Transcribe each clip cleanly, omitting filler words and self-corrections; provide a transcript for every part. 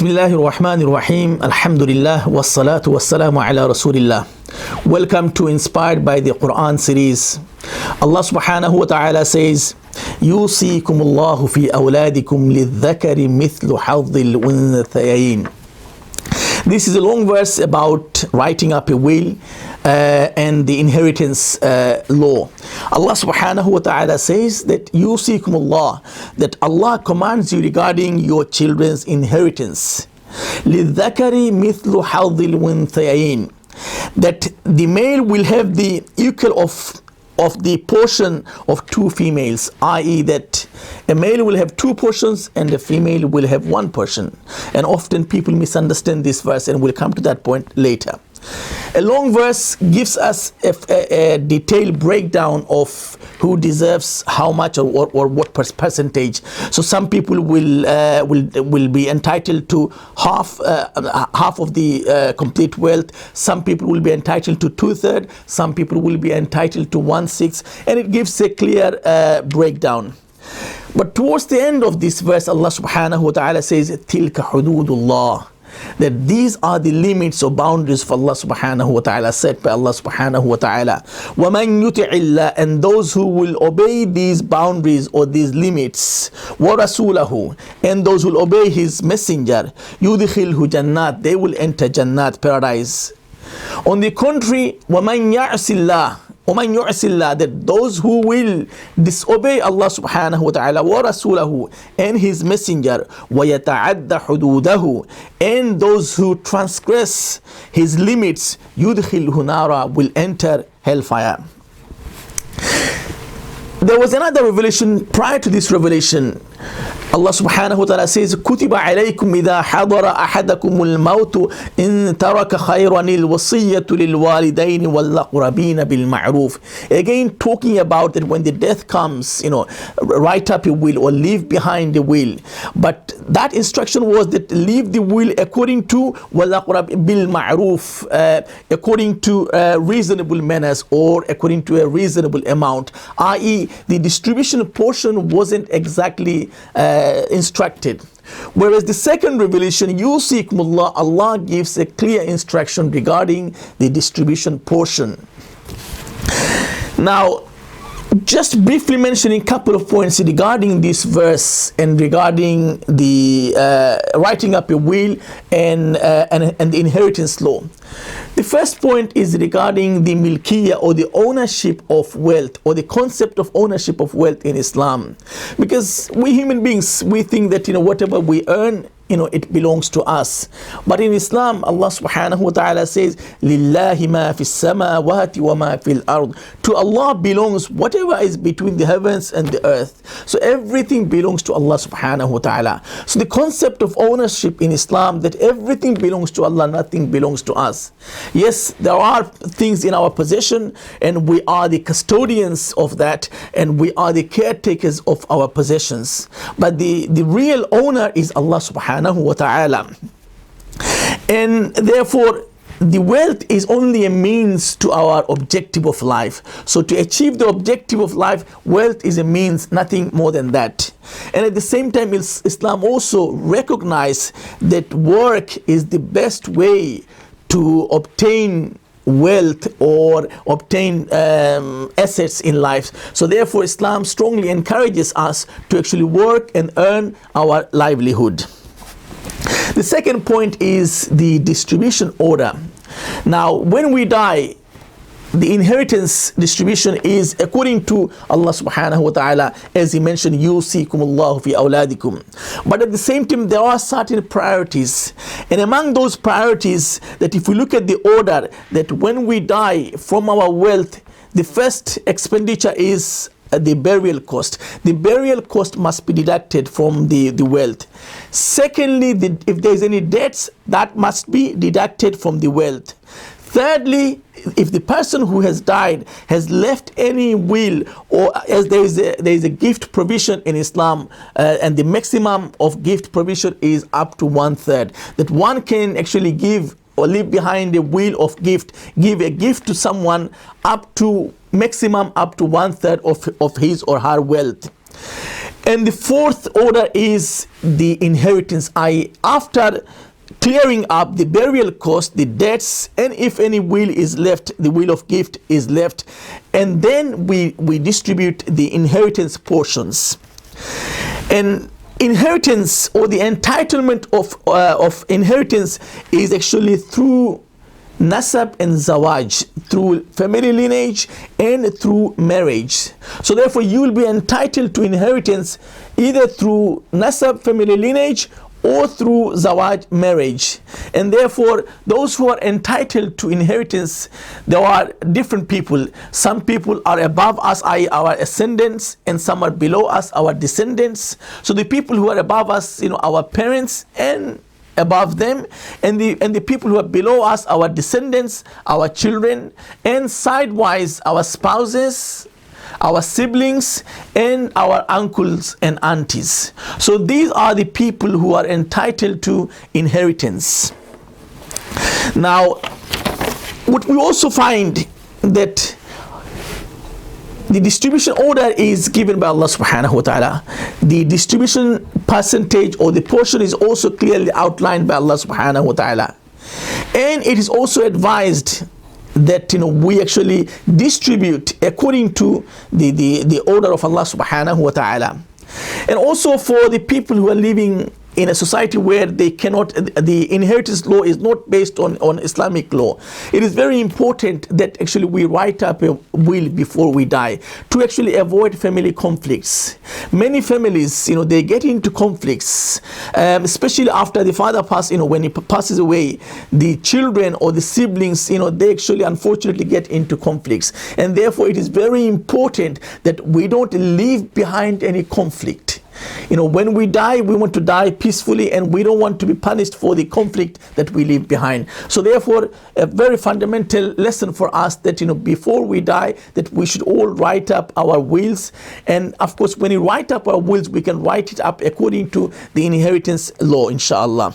Bismillahir Rahmanir Rahim. Alhamdulillah wassalatu wassalamu ala Rasulillah. Welcome to Inspired by the Quran series. Allah subhanahu wa ta'ala says, Yusikumullahu fi awladikum lidhakari mithlu hadhil unthayayn. This is a long verse about writing up a will and the inheritance law. Allah subhanahu wa ta'ala says that Yusikumullah, that Allah commands you regarding your children's inheritance. لِلذَّكَرِ مِثْلُ حَظِّ الْأُنْثَيَيْنِ, that the male will have the equal of the portion of two females, i.e. that a male will have two portions and a female will have one portion. And often people misunderstand this verse, and we'll come to that point later. A long verse gives us a detailed breakdown of who deserves how much or what percentage. So some people will be entitled to half of the complete wealth. Some people will be entitled to 2/3. Some people will be entitled to 1/6, and it gives a clear breakdown. But towards the end of this verse, Allah subhanahu wa ta'ala says, "Tilka hududullah," that these are the limits or boundaries for Allah subhanahu wa ta'ala, set by Allah subhanahu wa ta'ala. وَمَنْ يُطِعِ اللَّهِ, and those who will obey these boundaries or these limits, وَرَسُولَهُ, and those who will obey his messenger, يُدْخِلْهُ جَنَّاتٍ, they will enter Jannat, paradise. On the contrary, وَمَنْ يَعْصِ اللَّهِ, that those who will disobey Allah subhanahu wa ta'ala, wa rasulahu, and his messenger, wa yata'adda hududahu, and those who transgress his limits, yudkhilhu nara, will enter hellfire. There was another revelation prior to this revelation. Allah subhanahu wa ta'ala says, كُتِبَ عَلَيْكُمْ إِذَا حَضَرَ أَحَدَكُمُ الْمَوْتُ إِن تَرَكَ خَيْرًا الْوَصِيَّةُ لِلْوَالِدَيْنِ وَالْأَقْرَبِينَ بِالْمَعْرُوفِ. Again, talking about that when the death comes, write up a will or leave behind a will. But that instruction was that leave the will according to وَالْأَقْرَبِ بِالْمَعْرُوفِ, according to reasonable manners or according to a reasonable amount, i.e. the distribution portion wasn't exactly instructed. Whereas the second revelation, Yusikumullah, Allah gives a clear instruction regarding the distribution portion. Now, just briefly mentioning a couple of points regarding this verse and regarding the writing up a will and the inheritance law. The first point is regarding the milkiyah, or the ownership of wealth, or the concept of ownership of wealth in Islam. Because we human beings, we think that whatever we earn, it belongs to us. But in Islam, Allah subhanahu wa ta'ala says, Lillahi ma fi samawati wa ma fil ard. To Allah belongs whatever is between the heavens and the earth. So everything belongs to Allah subhanahu wa ta'ala. So the concept of ownership in Islam, that everything belongs to Allah, nothing belongs to us. Yes, there are things in our possession, and we are the custodians of that, and we are the caretakers of our possessions. But the real owner is Allah subhanahu wa ta'ala. And therefore, the wealth is only a means to our objective of life. So to achieve the objective of life, wealth is a means, nothing more than that. And at the same time, Islam also recognizes that work is the best way to obtain wealth or obtain assets in life. So therefore, Islam strongly encourages us to actually work and earn our livelihood. The second point is the distribution order. Now, when we die, the inheritance distribution is according to Allah subhanahu wa ta'ala, as he mentioned, Yusikumullahu fi awladikum. But at the same time, there are certain priorities. And among those priorities, that if we look at the order, that when we die from our wealth, the first expenditure is the burial cost. The burial cost must be deducted from the wealth. Secondly, if there is any debts, that must be deducted from the wealth. Thirdly, if the person who has died has left any will, or as there is a gift provision in Islam, and the maximum of gift provision is up to 1/3, that one can actually give or leave behind a will of gift, give a gift to someone up to maximum up to 1/3 of his or her wealth. And the fourth order is the inheritance, i.e., after clearing up the burial cost, the debts, and if any will is left, the will of gift is left, and then we distribute the inheritance portions. And inheritance, or the entitlement of inheritance, is actually through nasab and zawaj, through family lineage and through marriage. So therefore you will be entitled to inheritance either through nasab, family lineage, or through zawaj, marriage. And therefore those who are entitled to inheritance, there are different people. Some people are above us, i.e. our ascendants, and some are below us, our descendants. So the people who are above us, our parents, and above them, and the people who are below us, our descendants, our children, and sidewise our spouses, our siblings, and our uncles and aunties. So these are the people who are entitled to inheritance. Now, what we also find that the distribution order is given by Allah subhanahu wa ta'ala. The distribution percentage or the portion is also clearly outlined by Allah subhanahu wa ta'ala. And it is also advised that we actually distribute according to the order of Allah subhanahu wa ta'ala. And also for the people who are living in a society where they cannot, the inheritance law is not based on Islamic law, it is very important that actually we write up a will before we die to actually avoid family conflicts. Many families, they get into conflicts, especially after the father passes, when he passes away, the children or the siblings, they actually unfortunately get into conflicts. And therefore it is very important that we don't leave behind any conflict. When we die, we want to die peacefully, and we don't want to be punished for the conflict that we leave behind. So therefore, a very fundamental lesson for us that, before we die, that we should all write up our wills. And of course, when we write up our wills, we can write it up according to the inheritance law, inshallah.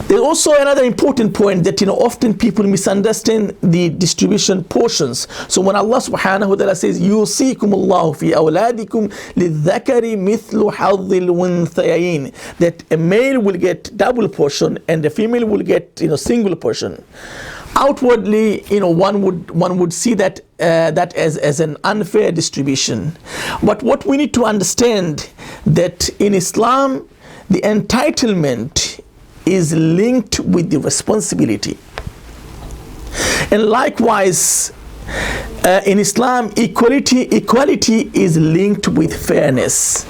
There's also another important point that often people misunderstand the distribution portions. So when Allah subhanahu wa ta'ala says yusikum Allahu fi awladikum lidhakari mithlu hadhil unthayayn, that a male will get double portion and a female will get single portion. Outwardly, one would see that as an unfair distribution. But what we need to understand, that in Islam the entitlement is linked with the responsibility. And likewise, in Islam, equality is linked with fairness.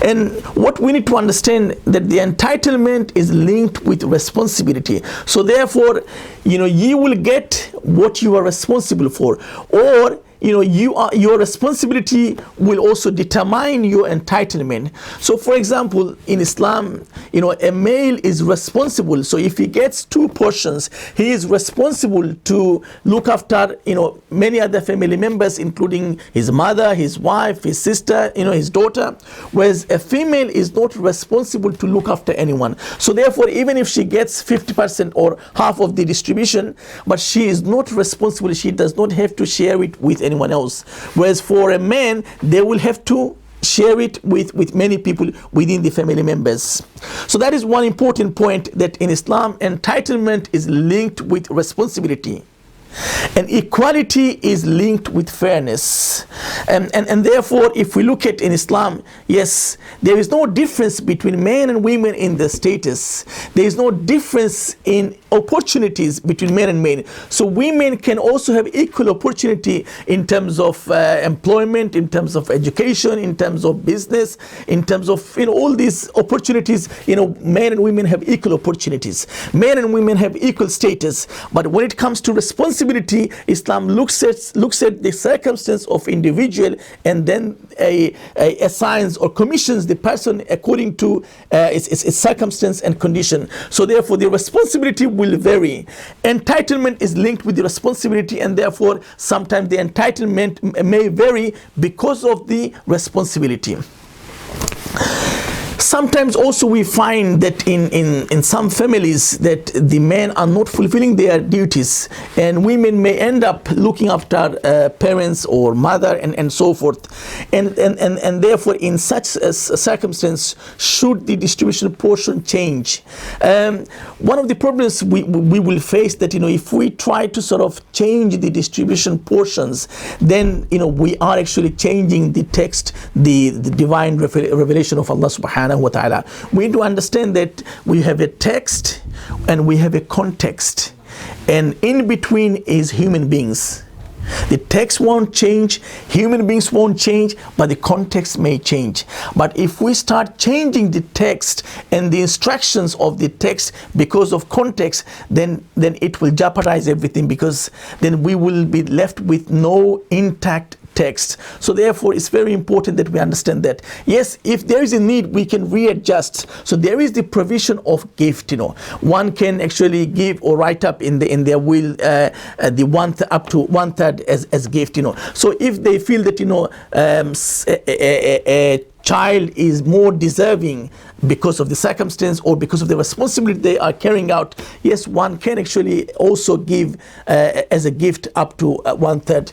And what we need to understand, that the entitlement is linked with responsibility. So therefore, you will get what you are responsible for, or your responsibility will also determine your entitlement. So for example, in Islam, a male is responsible. So if he gets 2 portions, he is responsible to look after, many other family members, including his mother, his wife, his sister, his daughter. Whereas a female is not responsible to look after anyone. So therefore, even if she gets 50% or half of the distribution, but she is not responsible, she does not have to share it with anyone else. Whereas for a man, they will have to share it with many people within the family members. So that is one important point, that in Islam, entitlement is linked with responsibility. And equality is linked with fairness. And therefore, if we look at in Islam, yes, there is no difference between men and women in the status. There is no difference in opportunities between men and men. So women can also have equal opportunity in terms of employment, in terms of education, in terms of business, in terms of all these opportunities. Men and women have equal opportunities. Men and women have equal status. But when it comes to responsibility, Islam looks at the circumstance of individual, and then assigns or commissions the person according to its circumstance and condition. So therefore, the responsibility will vary. Entitlement is linked with the responsibility, and therefore sometimes the entitlement may vary because of the responsibility. Sometimes also we find that in some families that the men are not fulfilling their duties, and women may end up looking after parents or mother and so forth, and therefore in such a circumstance should the distribution portion change. One of the problems we will face that, if we try to sort of change the distribution portions, then we are actually changing the text, the divine revelation of Allah subhanahu wa ta'ala. We need to understand that we have a text and we have a context, and in between is human beings. The text won't change, human beings won't change, but the context may change. But if we start changing the text and the instructions of the text because of context, then it will jeopardize everything, because then we will be left with no intact text. So therefore it's very important that we understand that, yes, if there is a need, we can readjust. So there is the provision of gift. One can actually give or write up in their will the up to 1/3 as gift. So if they feel that a child is more deserving because of the circumstance or because of the responsibility they are carrying out, yes, one can actually also give as a gift up to 1/3.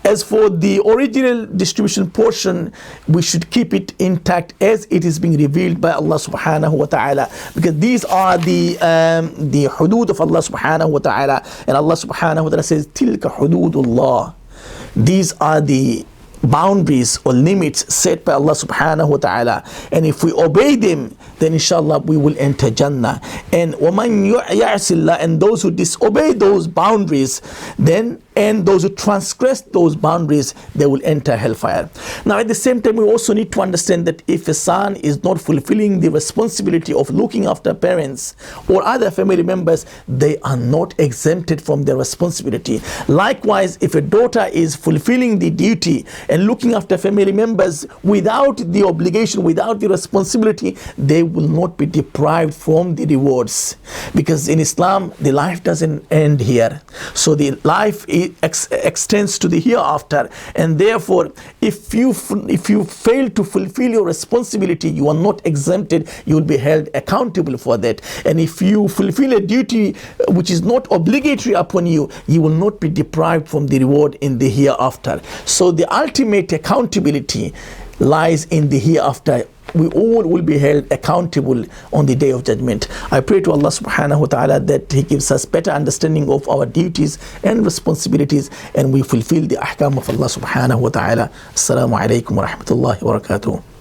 As for the original distribution portion, we should keep it intact as it is being revealed by Allah subhanahu wa ta'ala, because these are the hudud of Allah subhanahu wa ta'ala, and Allah subhanahu wa ta'ala says, tilka hududullah. These are the boundaries or limits set by Allah subhanahu wa ta'ala, and if we obey them, then inshallah we will enter Jannah. And وَمَنْ يَعْصِ اللَّهَ, and those who disobey those boundaries, and those who transgress those boundaries, they will enter hellfire. Now at the same time, we also need to understand that if a son is not fulfilling the responsibility of looking after parents or other family members, they are not exempted from their responsibility. Likewise, if a daughter is fulfilling the duty and looking after family members without the obligation, without the responsibility, they will not be deprived from the rewards, because in Islam the life doesn't end here. So the life extends to the hereafter, and therefore if you fail to fulfill your responsibility, you are not exempted, you will be held accountable for that. And if you fulfill a duty which is not obligatory upon you, you will not be deprived from the reward in the hereafter. So the ultimate accountability lies in the hereafter. We all will be held accountable on the Day of Judgment. I pray to Allah subhanahu wa ta'ala that He gives us better understanding of our duties and responsibilities, and we fulfill the ahkam of Allah subhanahu wa ta'ala. Assalamu alaikum wa rahmatullahi wa barakatuh.